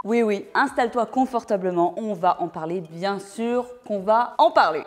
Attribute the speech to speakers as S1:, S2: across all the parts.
S1: Oui, oui, installe-toi confortablement, on va en parler, bien sûr qu'on va en parler.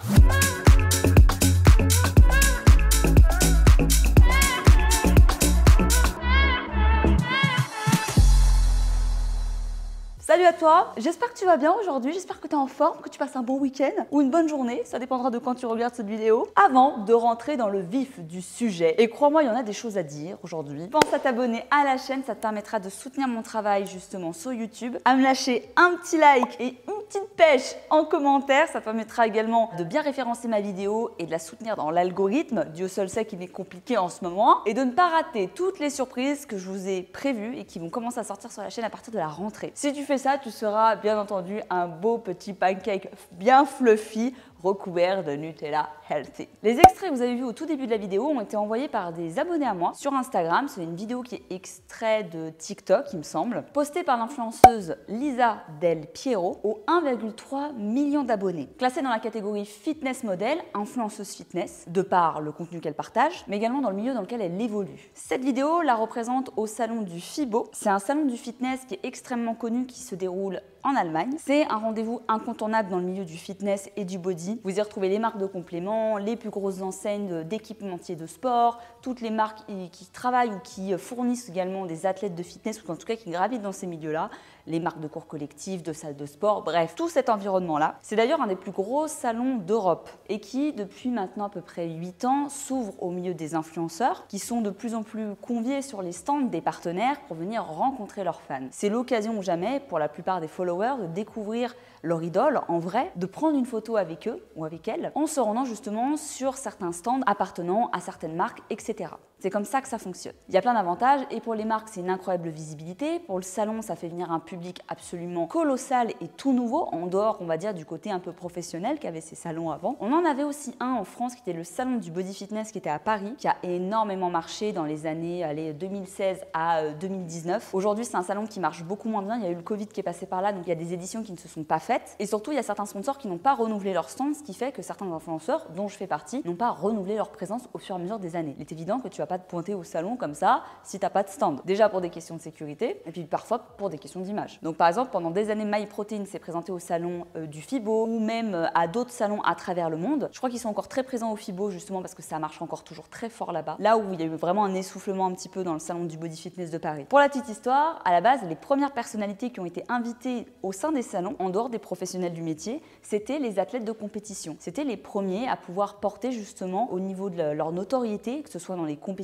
S1: Salut à toi, j'espère que tu vas bien aujourd'hui, j'espère que tu es en forme, que tu passes un bon week-end ou une bonne journée, ça dépendra de quand tu regardes cette vidéo. Avant de rentrer dans le vif du sujet, et crois-moi, il y en a des choses à dire aujourd'hui, pense à t'abonner à la chaîne, ça te permettra de soutenir mon travail justement sur YouTube, à me lâcher un petit like et une petite pêche en commentaire, ça te permettra également de bien référencer ma vidéo et de la soutenir dans l'algorithme, Dieu seul sait qu'il est compliqué en ce moment, et de ne pas rater toutes les surprises que je vous ai prévues et qui vont commencer à sortir sur la chaîne à partir de la rentrée. Si tu fais ça, tu seras bien entendu un beau petit pancake bien fluffy recouvert de Nutella healthy. Les extraits que vous avez vus au tout début de la vidéo ont été envoyés par des abonnés à moi sur Instagram. C'est une vidéo qui est extrait de TikTok, il me semble, postée par l'influenceuse Lisa Del Piero aux 1,3 million d'abonnés. Classée dans la catégorie fitness model, influenceuse fitness, de par le contenu qu'elle partage, mais également dans le milieu dans lequel elle évolue. Cette vidéo la représente au salon du FIBO. C'est un salon du fitness qui est extrêmement connu, qui se déroule en Allemagne. C'est un rendez-vous incontournable dans le milieu du fitness et du body. Vous y retrouvez les marques de compléments, les plus grosses enseignes d'équipementiers de sport, toutes les marques qui travaillent ou qui fournissent également des athlètes de fitness ou en tout cas qui gravitent dans ces milieux-là, les marques de cours collectifs, de salles de sport, bref, tout cet environnement-là. C'est d'ailleurs un des plus gros salons d'Europe et qui, depuis maintenant à peu près 8 ans, s'ouvre au milieu des influenceurs qui sont de plus en plus conviés sur les stands des partenaires pour venir rencontrer leurs fans. C'est l'occasion ou jamais pour la plupart des followers de découvrir leur idole en vrai, de prendre une photo avec eux ou avec elles en se rendant justement sur certains stands appartenant à certaines marques, etc. C'est comme ça que ça fonctionne. Il y a plein d'avantages et pour les marques, c'est une incroyable visibilité. Pour le salon, ça fait venir un public absolument colossal et tout nouveau, en dehors, on va dire, du côté un peu professionnel qu'avaient ces salons avant. On en avait aussi un en France qui était le salon du body fitness qui était à Paris, qui a énormément marché dans les années 2016 à 2019. Aujourd'hui, c'est un salon qui marche beaucoup moins bien. Il y a eu le Covid qui est passé par là, donc il y a des éditions qui ne se sont pas faites. Et surtout, il y a certains sponsors qui n'ont pas renouvelé leur stand, ce qui fait que certains influenceurs, dont je fais partie, n'ont pas renouvelé leur présence au fur et à mesure des années. Il est évident que tu vas pas te pointer au salon comme ça si tu n'as pas de stand. Déjà pour des questions de sécurité et puis parfois pour des questions d'image. Donc par exemple, pendant des années, MyProtein s'est présenté au salon du FIBO ou même à d'autres salons à travers le monde. Je crois qu'ils sont encore très présents au FIBO justement parce que ça marche encore toujours très fort là-bas. Là où il y a eu vraiment un essoufflement un petit peu dans le salon du body fitness de Paris. Pour la petite histoire, à la base, les premières personnalités qui ont été invitées au sein des salons, en dehors des professionnels du métier, c'était les athlètes de compétition. C'était les premiers à pouvoir porter justement au niveau de leur notoriété, que ce soit dans les compétitions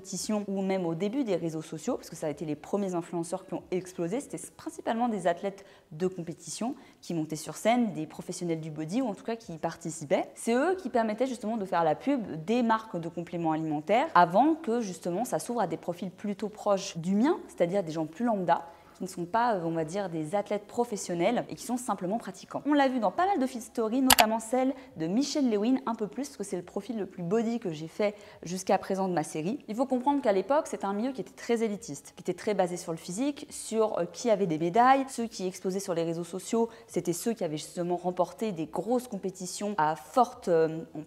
S1: ou même au début des réseaux sociaux, parce que ça a été les premiers influenceurs qui ont explosé, c'était principalement des athlètes de compétition qui montaient sur scène, des professionnels du body ou en tout cas qui y participaient. C'est eux qui permettaient justement de faire la pub des marques de compléments alimentaires avant que justement ça s'ouvre à des profils plutôt proches du mien, c'est-à-dire des gens plus lambda, qui ne sont pas, on va dire, des athlètes professionnels et qui sont simplement pratiquants. On l'a vu dans pas mal de feed stories, notamment celle de Michelle Lewin, un peu plus, parce que c'est le profil le plus body que j'ai fait jusqu'à présent de ma série. Il faut comprendre qu'à l'époque, c'était un milieu qui était très élitiste, qui était très basé sur le physique, sur qui avait des médailles. Ceux qui explosaient sur les réseaux sociaux, c'était ceux qui avaient justement remporté des grosses compétitions à forte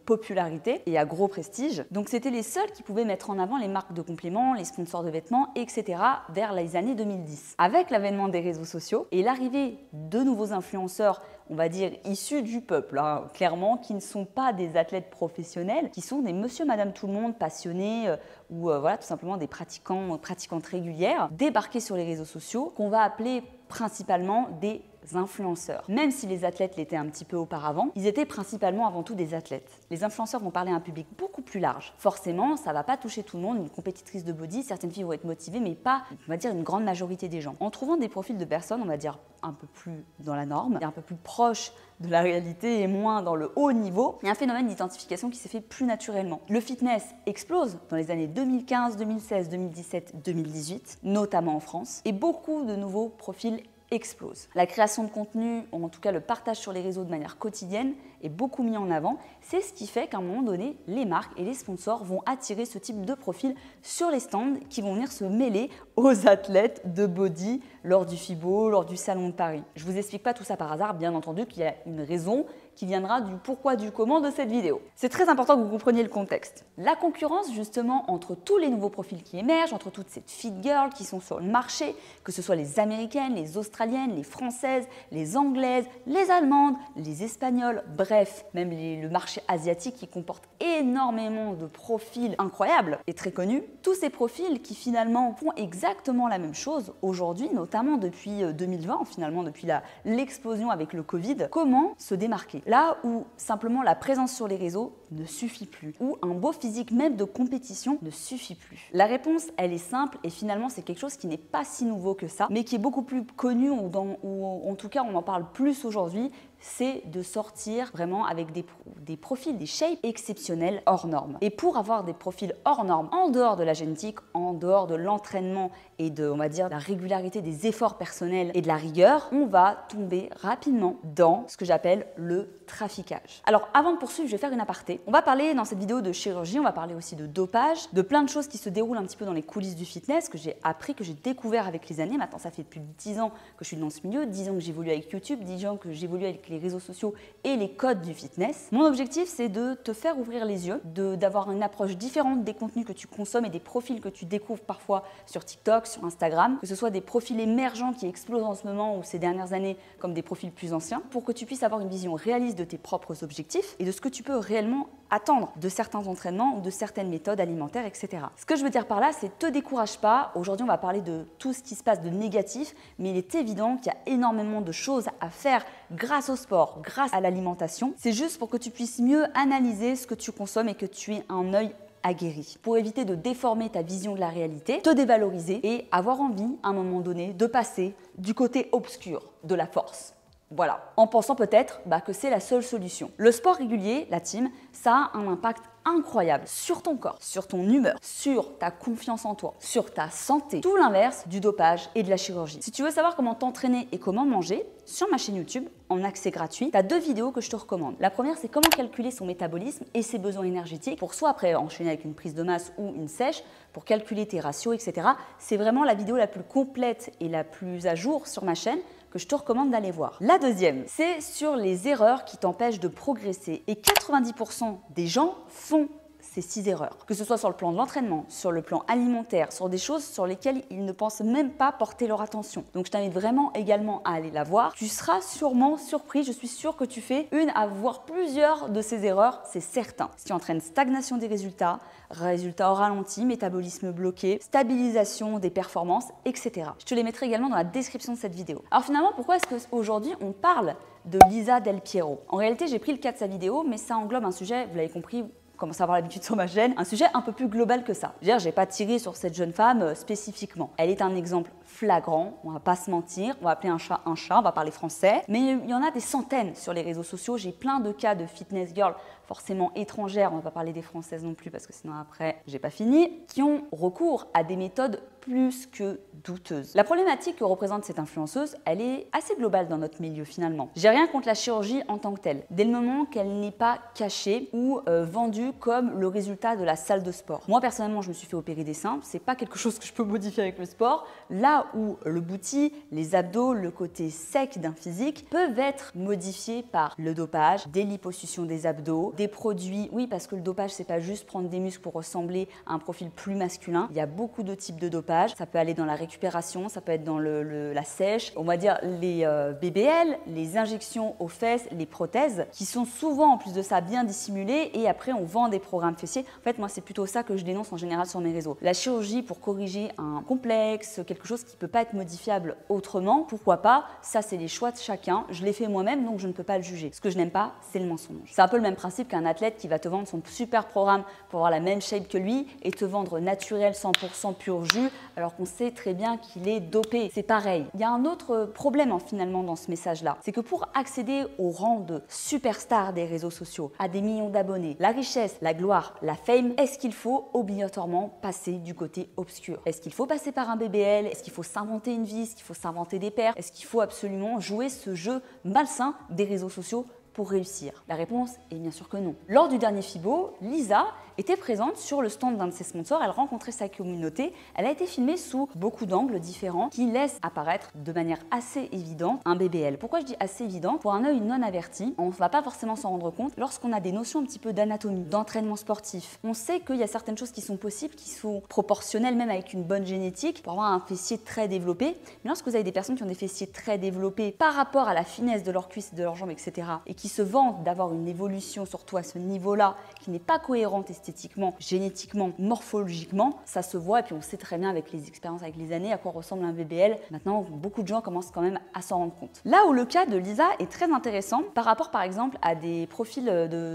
S1: popularité et à gros prestige. Donc c'était les seuls qui pouvaient mettre en avant les marques de compléments, les sponsors de vêtements, etc. vers les années 2010. Avec l'avènement des réseaux sociaux et l'arrivée de nouveaux influenceurs, on va dire issus du peuple, clairement, qui ne sont pas des athlètes professionnels, qui sont des monsieur, madame, tout le monde passionnés ou voilà, tout simplement des pratiquantes régulières, débarqués sur les réseaux sociaux, qu'on va appeler principalement des influenceurs. Même si les athlètes l'étaient un petit peu auparavant, ils étaient principalement avant tout des athlètes. Les influenceurs vont parler à un public beaucoup plus large. Forcément, ça va pas toucher tout le monde. Une compétitrice de body, certaines filles vont être motivées, mais pas, on va dire, une grande majorité des gens. En trouvant des profils de personnes, on va dire, un peu plus dans la norme, et un peu plus proches de la réalité et moins dans le haut niveau, il y a un phénomène d'identification qui s'est fait plus naturellement. Le fitness explose dans les années 2015, 2016, 2017, 2018, notamment en France, et beaucoup de nouveaux profils explose. La création de contenu, ou en tout cas le partage sur les réseaux de manière quotidienne, est beaucoup mis en avant. C'est ce qui fait qu'à un moment donné, les marques et les sponsors vont attirer ce type de profil sur les stands qui vont venir se mêler aux athlètes de body lors du FIBO, lors du Salon de Paris. Je ne vous explique pas tout ça par hasard, bien entendu qu'il y a une raison qui viendra du pourquoi du comment de cette vidéo. C'est très important que vous compreniez le contexte. La concurrence justement entre tous les nouveaux profils qui émergent, entre toutes ces fit girls qui sont sur le marché, que ce soit les américaines, les australiennes, les françaises, les anglaises, les allemandes, les espagnoles, bref, même le marché asiatique qui comporte énormément de profils incroyables et très connus. Tous ces profils qui finalement font exactement la même chose aujourd'hui, notamment depuis 2020, finalement depuis l'explosion avec le Covid. Comment se démarquer? Là où simplement la présence sur les réseaux ne suffit plus, où un beau physique même de compétition ne suffit plus. La réponse, elle est simple et finalement c'est quelque chose qui n'est pas si nouveau que ça, mais qui est beaucoup plus connu ou en tout cas on en parle plus aujourd'hui, c'est de sortir vraiment avec des profils, des shapes exceptionnels hors normes. Et pour avoir des profils hors normes, en dehors de la génétique, en dehors de l'entraînement et de, on va dire, la régularité des efforts personnels et de la rigueur, on va tomber rapidement dans ce que j'appelle le traficage. Alors avant de poursuivre, je vais faire une aparté. On va parler dans cette vidéo de chirurgie, on va parler aussi de dopage, de plein de choses qui se déroulent un petit peu dans les coulisses du fitness, que j'ai appris, que j'ai découvert avec les années. Maintenant, ça fait plus de 10 ans que je suis dans ce milieu, 10 ans que j'évolue avec YouTube, 10 ans que j'évolue avec les réseaux sociaux et les codes du fitness. Mon objectif, c'est de te faire ouvrir les yeux, d'avoir une approche différente des contenus que tu consommes et des profils que tu découvres parfois sur TikTok, sur Instagram, que ce soit des profils émergents qui explosent en ce moment ou ces dernières années comme des profils plus anciens, pour que tu puisses avoir une vision réaliste de tes propres objectifs et de ce que tu peux réellement attendre de certains entraînements ou de certaines méthodes alimentaires, etc. Ce que je veux dire par là, c'est te décourage pas. Aujourd'hui, on va parler de tout ce qui se passe de négatif, mais il est évident qu'il y a énormément de choses à faire grâce au sport, grâce à l'alimentation. C'est juste pour que tu puisses mieux analyser ce que tu consommes et que tu aies un œil aguerri, pour éviter de déformer ta vision de la réalité, te dévaloriser et avoir envie, à un moment donné, de passer du côté obscur de la force. Voilà, en pensant peut-être que c'est la seule solution. Le sport régulier, la team, ça a un impact incroyable sur ton corps, sur ton humeur, sur ta confiance en toi, sur ta santé. Tout l'inverse du dopage et de la chirurgie. Si tu veux savoir comment t'entraîner et comment manger, sur ma chaîne YouTube, en accès gratuit, tu as 2 vidéos que je te recommande. La première, c'est comment calculer son métabolisme et ses besoins énergétiques pour soit après enchaîner avec une prise de masse ou une sèche, pour calculer tes ratios, etc. C'est vraiment la vidéo la plus complète et la plus à jour sur ma chaîne que je te recommande d'aller voir. La deuxième, c'est sur les erreurs qui t'empêchent de progresser. Et 90% des gens font ces 6 erreurs. Que ce soit sur le plan de l'entraînement, sur le plan alimentaire, sur des choses sur lesquelles ils ne pensent même pas porter leur attention. Donc je t'invite vraiment également à aller la voir. Tu seras sûrement surpris, je suis sûre que tu fais une à voir plusieurs de ces erreurs, c'est certain. Ce qui entraîne stagnation des résultats au ralenti, métabolisme bloqué, stabilisation des performances, etc. Je te les mettrai également dans la description de cette vidéo. Alors finalement, pourquoi est-ce qu'aujourd'hui on parle de Lisa Del Piero? En réalité, j'ai pris le cas de sa vidéo, mais ça englobe un sujet, vous l'avez compris, commence à avoir l'habitude sur ma chaîne, un sujet un peu plus global que ça. Je n'ai pas tiré sur cette jeune femme spécifiquement. Elle est un exemple flagrant, on va pas se mentir, on va appeler un chat, on va parler français, mais il y en a des centaines sur les réseaux sociaux. J'ai plein de cas de fitness girls, forcément étrangères, on va pas parler des françaises non plus parce que sinon après, j'ai pas fini, qui ont recours à des méthodes plus que douteuses. La problématique que représente cette influenceuse, elle est assez globale dans notre milieu finalement. J'ai rien contre la chirurgie en tant que telle, dès le moment qu'elle n'est pas cachée ou vendue comme le résultat de la salle de sport. Moi personnellement, je me suis fait opérer des seins, c'est pas quelque chose que je peux modifier avec le sport. Là où le booty, les abdos, le côté sec d'un physique peuvent être modifiés par le dopage, des liposuctions des abdos, des produits, oui parce que le dopage c'est pas juste prendre des muscles pour ressembler à un profil plus masculin, il y a beaucoup de types de dopage, ça peut aller dans la récupération, ça peut être dans la sèche, on va dire les BBL, les injections aux fesses, les prothèses, qui sont souvent en plus de ça bien dissimulées et après on vend des programmes fessiers. En fait moi c'est plutôt ça que je dénonce en général sur mes réseaux. La chirurgie pour corriger un complexe, quelque chose qui ne peut pas être modifiable autrement, pourquoi pas, ça c'est les choix de chacun, je l'ai fait moi-même donc je ne peux pas le juger. Ce que je n'aime pas, c'est le mensonge. C'est un peu le même principe qu'un athlète qui va te vendre son super programme pour avoir la même shape que lui et te vendre naturel 100% pur jus alors qu'on sait très bien qu'il est dopé. C'est pareil. Il y a un autre problème finalement dans ce message-là, c'est que pour accéder au rang de superstar des réseaux sociaux, à des millions d'abonnés, la richesse, la gloire, la fame, est-ce qu'il faut obligatoirement passer du côté obscur? Est-ce qu'il faut passer par un BBL? Est-ce qu'il faut s'inventer une vie? Est-ce qu'il faut s'inventer des paires? Est-ce qu'il faut absolument jouer ce jeu malsain des réseaux sociaux pour réussir? La réponse est bien sûr que non. Lors du dernier FIBO, Lisa était présente sur le stand d'un de ses sponsors, elle rencontrait sa communauté, elle a été filmée sous beaucoup d'angles différents qui laissent apparaître de manière assez évidente un BBL. Pourquoi je dis assez évident? Pour un œil non averti, on ne va pas forcément s'en rendre compte lorsqu'on a des notions un petit peu d'anatomie, d'entraînement sportif. On sait qu'il y a certaines choses qui sont possibles, qui sont proportionnelles même avec une bonne génétique pour avoir un fessier très développé. Mais lorsque vous avez des personnes qui ont des fessiers très développés par rapport à la finesse de leurs cuisses, de leurs jambes, etc. et qui se vantent d'avoir une évolution surtout à ce niveau-là qui n'est pas cohérente esthétiquement, génétiquement, morphologiquement, ça se voit et puis on sait très bien avec les expériences, avec les années à quoi ressemble un BBL. Maintenant, beaucoup de gens commencent quand même à s'en rendre compte. Là où le cas de Lisa est très intéressant par rapport par exemple à des profils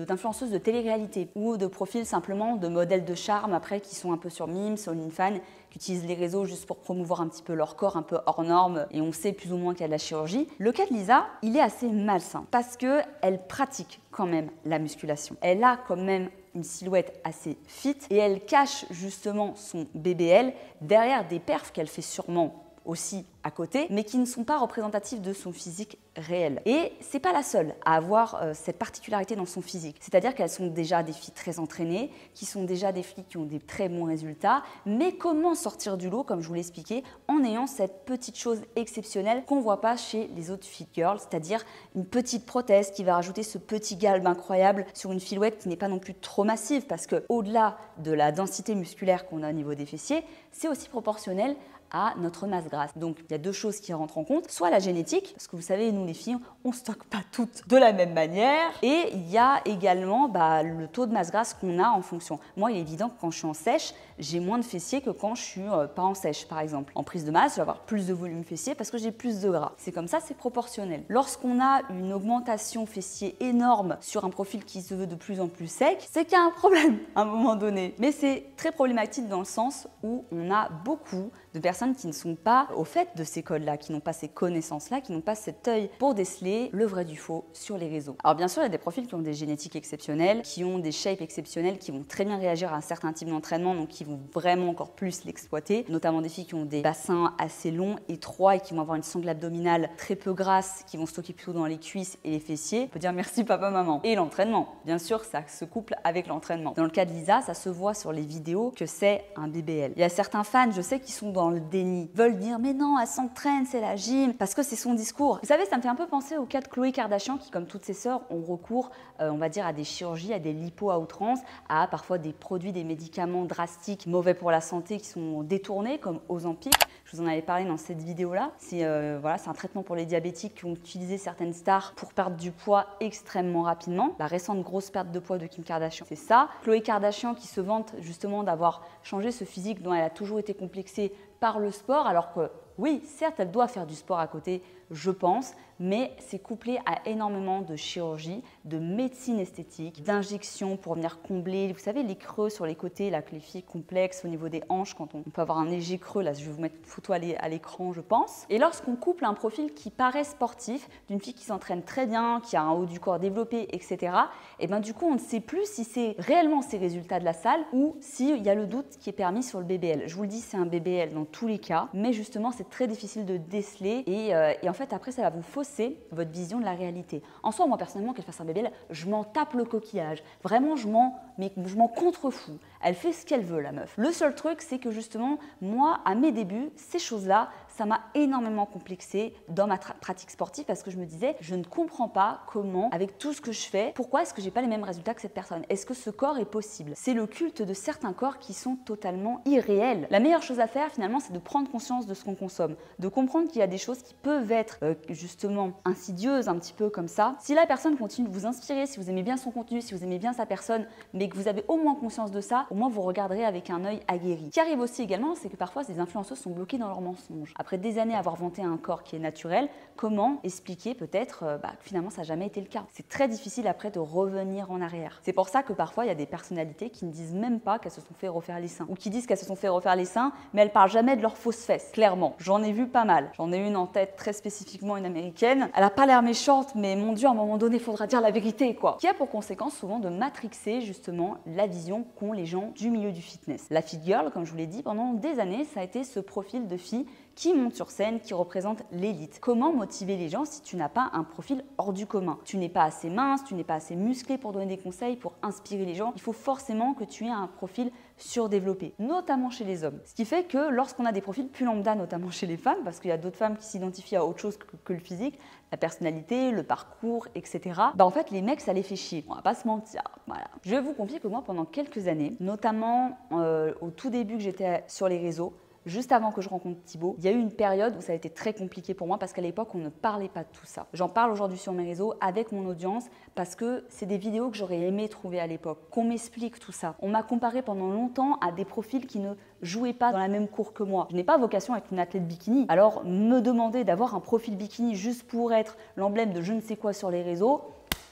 S1: d'influenceuses de télé-réalité ou de profils simplement de modèles de charme après qui sont un peu sur Mims, sur OnlyFans, qui utilisent les réseaux juste pour promouvoir un petit peu leur corps un peu hors norme et on sait plus ou moins qu'il y a de la chirurgie. Le cas de Lisa, il est assez malsain parce qu'elle pratique quand même la musculation. Elle a quand même une silhouette assez fit et elle cache justement son BBL derrière des perfs qu'elle fait sûrement aussi à côté, mais qui ne sont pas représentatifs de son physique réel. Et c'est pas la seule à avoir cette particularité dans son physique. C'est-à-dire qu'elles sont déjà des filles très entraînées, qui sont déjà des filles qui ont des très bons résultats, mais comment sortir du lot, comme je vous l'ai expliqué, en ayant cette petite chose exceptionnelle qu'on voit pas chez les autres fit girls, c'est-à-dire une petite prothèse qui va rajouter ce petit galbe incroyable sur une silhouette qui n'est pas non plus trop massive, parce que au-delà de la densité musculaire qu'on a au niveau des fessiers, c'est aussi proportionnel à notre masse grasse. Donc il y a deux choses qui rentrent en compte, soit la génétique, parce que vous savez, nous les filles, on ne stocke pas toutes de la même manière, et il y a également le taux de masse grasse qu'on a en fonction. Moi, il est évident que quand je suis en sèche, j'ai moins de fessiers que quand je suis pas en sèche, par exemple. En prise de masse, je vais avoir plus de volume fessier parce que j'ai plus de gras. C'est comme ça, c'est proportionnel. Lorsqu'on a une augmentation fessier énorme sur un profil qui se veut de plus en plus sec, c'est qu'il y a un problème à un moment donné. Mais c'est très problématique dans le sens où on a beaucoup de personnes qui ne sont pas au fait de ces codes-là, qui n'ont pas ces connaissances-là, qui n'ont pas cet œil pour déceler le vrai du faux sur les réseaux. Alors bien sûr, il y a des profils qui ont des génétiques exceptionnelles, qui ont des shapes exceptionnelles, qui vont très bien réagir à un certain type d'entraînement, donc qui vont vraiment encore plus l'exploiter, notamment des filles qui ont des bassins assez longs, étroits et qui vont avoir une sangle abdominale très peu grasse, qui vont stocker plutôt dans les cuisses et les fessiers. On peut dire merci papa, maman. Et l'entraînement, bien sûr, ça se couple avec l'entraînement. Dans le cas de Lisa, ça se voit sur les vidéos que c'est un BBL. Il y a certains fans, je sais, qui sont dans le déni, veulent dire mais non, elle s'entraîne, c'est la gym, parce que c'est son discours. Vous savez, ça me fait un peu penser au cas de Khloé Kardashian qui, comme toutes ses sœurs, ont recours, on va dire, à des chirurgies, à des lipos à outrance, à parfois des produits, des médicaments drastiques, mauvais pour la santé, qui sont détournés, comme Ozempic. Je vous en avais parlé dans cette vidéo-là. C'est voilà, c'est un traitement pour les diabétiques qui ont utilisé certaines stars pour perdre du poids extrêmement rapidement. La récente grosse perte de poids de Kim Kardashian, c'est ça. Khloé Kardashian qui se vante justement d'avoir changé ce physique dont elle a toujours été complexée par le sport, alors que oui, certes, elle doit faire du sport à côté, je pense, mais c'est couplé à énormément de chirurgie, de médecine esthétique, d'injections pour venir combler, vous savez, les creux sur les côtés, là, que les filles complexes au niveau des hanches, quand on peut avoir un léger creux, là, je vais vous mettre une photo à l'écran, je pense. Et lorsqu'on couple un profil qui paraît sportif, d'une fille qui s'entraîne très bien, qui a un haut du corps développé, etc., et bien du coup, on ne sait plus si c'est réellement ses résultats de la salle ou s'il y a le doute qui est permis sur le BBL. Je vous le dis, c'est un BBL dans tous les cas, mais justement, c'est très difficile de déceler et en fait, après, ça va vous fausser votre vision de la réalité. En soi, moi, personnellement, qu'elle fasse un BBL, je m'en tape le coquillage. Vraiment, je m'en contrefous. Elle fait ce qu'elle veut, la meuf. Le seul truc, c'est que justement, moi, à mes débuts, ces choses-là, ça m'a énormément complexée dans ma pratique sportive parce que je me disais, je ne comprends pas comment, avec tout ce que je fais, pourquoi est-ce que j'ai pas les mêmes résultats que cette personne? Est-ce que ce corps est possible? C'est le culte de certains corps qui sont totalement irréels. La meilleure chose à faire, finalement, c'est de prendre conscience de ce qu'on consomme, de comprendre qu'il y a des choses qui peuvent être justement insidieuses, un petit peu comme ça. Si la personne continue de vous inspirer, si vous aimez bien son contenu, si vous aimez bien sa personne, mais que vous avez au moins conscience de ça, au moins vous regarderez avec un œil aguerri. Ce qui arrive aussi également, c'est que parfois ces influenceuses sont bloquées dans leurs mensonges. Après des années à avoir vanté un corps qui est naturel, comment expliquer peut-être que finalement ça n'a jamais été le cas? C'est très difficile après de revenir en arrière. C'est pour ça que parfois il y a des personnalités qui ne disent même pas qu'elles se sont fait refaire les seins ou qui disent qu'elles se sont fait refaire les seins, mais elles parlent jamais de leurs fausses fesses. Clairement, j'en ai vu pas mal. J'en ai une en tête très spécifiquement, une américaine. Elle a pas l'air méchante, mais mon Dieu, à un moment donné, il faudra dire la vérité, quoi. Qui a pour conséquence souvent de matrixer justement la vision qu'ont les gens du milieu du fitness. La fit girl, comme je vous l'ai dit, pendant des années, ça a été ce profil de fille qui monte sur scène, qui représente l'élite. Comment motiver les gens si tu n'as pas un profil hors du commun? Tu n'es pas assez mince, tu n'es pas assez musclé pour donner des conseils, pour inspirer les gens. Il faut forcément que tu aies un profil surdéveloppé, notamment chez les hommes. Ce qui fait que lorsqu'on a des profils plus lambda, notamment chez les femmes, parce qu'il y a d'autres femmes qui s'identifient à autre chose que le physique, la personnalité, le parcours, etc. En fait, les mecs, ça les fait chier. On va pas se mentir. Voilà. Je vais vous confier que moi, pendant quelques années, notamment au tout début que j'étais sur les réseaux, juste avant que je rencontre Thibaut, il y a eu une période où ça a été très compliqué pour moi parce qu'à l'époque, on ne parlait pas de tout ça. J'en parle aujourd'hui sur mes réseaux avec mon audience parce que c'est des vidéos que j'aurais aimé trouver à l'époque, qu'on m'explique tout ça. On m'a comparé pendant longtemps à des profils qui ne jouaient pas dans la même cour que moi. Je n'ai pas vocation à être une athlète bikini. Alors, me demander d'avoir un profil bikini juste pour être l'emblème de je ne sais quoi sur les réseaux,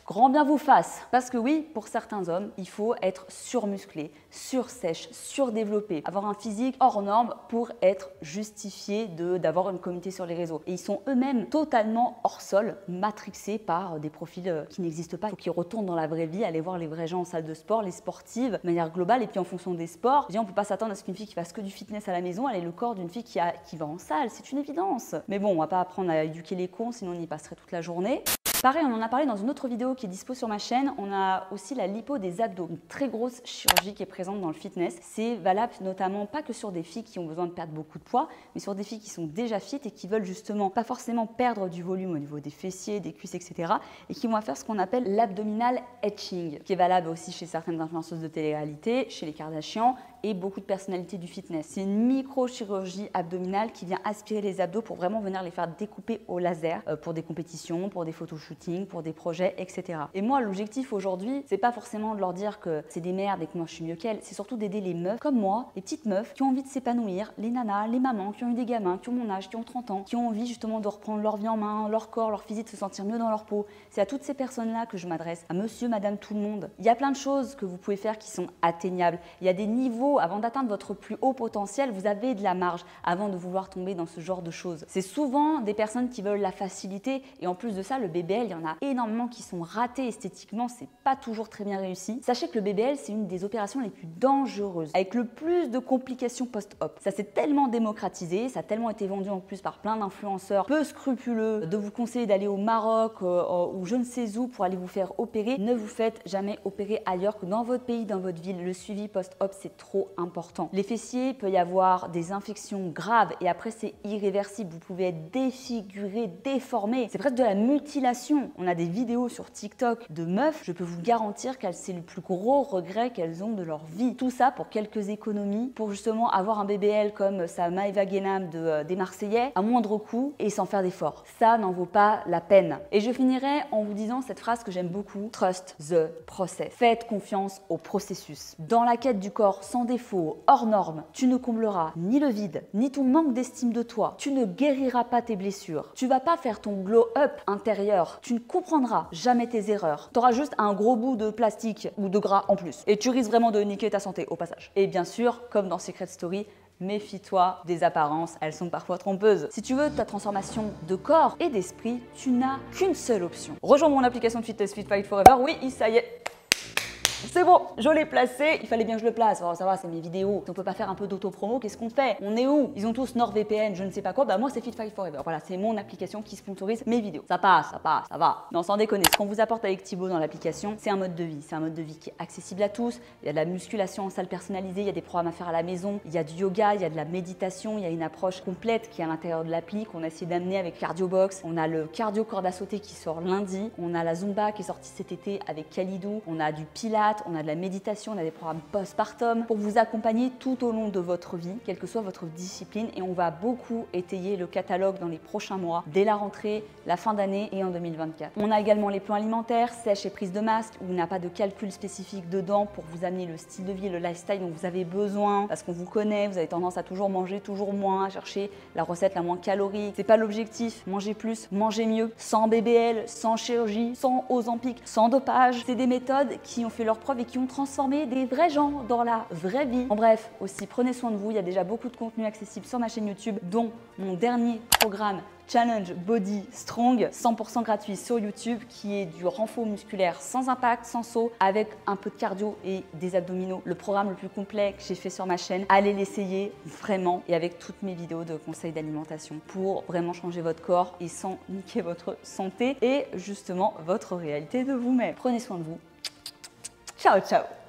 S1: grand bien vous fasse. Parce que oui, pour certains hommes, il faut être surmusclé, sursèche, surdéveloppé, avoir un physique hors norme pour être justifié d'avoir une communauté sur les réseaux. Et ils sont eux-mêmes totalement hors sol, matrixés par des profils qui n'existent pas. Il faut qu'ils retournent dans la vraie vie, aller voir les vrais gens en salle de sport, les sportives, de manière globale. Et puis en fonction des sports, on ne peut pas s'attendre à ce qu'une fille qui fasse que du fitness à la maison, elle ait le corps d'une fille qui va en salle. C'est une évidence. Mais bon, on va pas apprendre à éduquer les cons, sinon on y passerait toute la journée. Pareil, on en a parlé dans une autre vidéo qui est dispo sur ma chaîne. On a aussi la lipo des abdos, une très grosse chirurgie qui est présente dans le fitness. C'est valable notamment pas que sur des filles qui ont besoin de perdre beaucoup de poids, mais sur des filles qui sont déjà fit et qui veulent justement pas forcément perdre du volume au niveau des fessiers, des cuisses, etc. et qui vont faire ce qu'on appelle l'abdominal etching, qui est valable aussi chez certaines influenceuses de télé-réalité, chez les Kardashians et beaucoup de personnalités du fitness. C'est une micro-chirurgie abdominale qui vient aspirer les abdos pour vraiment venir les faire découper au laser pour des compétitions, pour des photoshooting, pour des projets, etc. Et moi, l'objectif aujourd'hui, c'est pas forcément de leur dire que c'est des merdes et que moi je suis mieux qu'elles, c'est surtout d'aider les meufs comme moi, les petites meufs qui ont envie de s'épanouir, les nanas, les mamans qui ont eu des gamins, qui ont mon âge, qui ont 30 ans, qui ont envie justement de reprendre leur vie en main, leur corps, leur physique, de se sentir mieux dans leur peau. C'est à toutes ces personnes-là que je m'adresse, à monsieur, madame, tout le monde. Il y a plein de choses que vous pouvez faire qui sont atteignables. Il y a des niveaux, avant d'atteindre votre plus haut potentiel, vous avez de la marge avant de vouloir tomber dans ce genre de choses. C'est souvent des personnes qui veulent la facilité et en plus de ça, le BBL, il y en a énormément qui sont ratés esthétiquement, c'est pas toujours très bien réussi. Sachez que le BBL, c'est une des opérations les plus dangereuses, avec le plus de complications post-op. Ça s'est tellement démocratisé, ça a tellement été vendu en plus par plein d'influenceurs peu scrupuleux de vous conseiller d'aller au Maroc ou je ne sais où pour aller vous faire opérer. Ne vous faites jamais opérer ailleurs que dans votre pays, dans votre ville. Le suivi post-op, c'est trop important. Les fessiers, il peut y avoir des infections graves et après c'est irréversible. Vous pouvez être défiguré, déformé. C'est presque de la mutilation. On a des vidéos sur TikTok de meufs, je peux vous garantir que c'est le plus gros regret qu'elles ont de leur vie. Tout ça pour quelques économies, pour justement avoir un BBL comme sa Maëva Guénam des Marseillais à moindre coût et sans faire d'efforts. Ça n'en vaut pas la peine. Et je finirai en vous disant cette phrase que j'aime beaucoup: Trust the process. Faites confiance au processus. Dans la quête du corps sans défaut, hors norme, tu ne combleras ni le vide, ni ton manque d'estime de toi. Tu ne guériras pas tes blessures. Tu vas pas faire ton glow-up intérieur. Tu ne comprendras jamais tes erreurs. Tu auras juste un gros bout de plastique ou de gras en plus. Et tu risques vraiment de niquer ta santé au passage. Et bien sûr, comme dans Secret Story, méfie-toi des apparences, elles sont parfois trompeuses. Si tu veux ta transformation de corps et d'esprit, tu n'as qu'une seule option. Rejoins mon application de fitness Fit Fight Forever. Oui, ça y est. C'est bon, je l'ai placé, il fallait bien que je le place. Alors, ça va, c'est mes vidéos. Si on peut pas faire un peu d'auto-promo, qu'est-ce qu'on fait? On est où? Ils ont tous NordVPN, je ne sais pas quoi. Bah moi, c'est Fit Fight Forever. Voilà, c'est mon application qui sponsorise mes vidéos. Ça passe, ça va. Non, sans déconner, ce qu'on vous apporte avec Thibaut dans l'application, c'est un mode de vie. C'est un mode de vie qui est accessible à tous. Il y a de la musculation en salle personnalisée, il y a des programmes à faire à la maison, il y a du yoga, il y a de la méditation, il y a une approche complète qui est à l'intérieur de l'appli qu'on a essayé d'amener avec Cardiobox. On a le cardio corde à sauter qui sort lundi. On a la Zumba qui est sortie cet été avec Khalidou. On a du Pilates. On a de la méditation, on a des programmes postpartum pour vous accompagner tout au long de votre vie, quelle que soit votre discipline, et on va beaucoup étayer le catalogue dans les prochains mois, dès la rentrée, la fin d'année et en 2024. On a également les plans alimentaires, sèche et prise de masse, où il n'y a pas de calcul spécifique dedans pour vous amener le style de vie, le lifestyle dont vous avez besoin, parce qu'on vous connaît, vous avez tendance à toujours manger toujours moins, à chercher la recette la moins calorique. C'est pas l'objectif, manger plus, manger mieux, sans BBL, sans chirurgie, sans Ozempic, sans dopage. C'est des méthodes qui ont fait leur preuve et qui ont transformé des vrais gens dans la vraie vie. En bref, aussi prenez soin de vous, il y a déjà beaucoup de contenu accessible sur ma chaîne YouTube, dont mon dernier programme Challenge Body Strong, 100% gratuit sur YouTube, qui est du renfort musculaire sans impact, sans saut, avec un peu de cardio et des abdominaux. Le programme le plus complet que j'ai fait sur ma chaîne. Allez l'essayer vraiment, et avec toutes mes vidéos de conseils d'alimentation pour vraiment changer votre corps et sans niquer votre santé et justement votre réalité de vous-même. Prenez soin de vous. Ciao, ciao!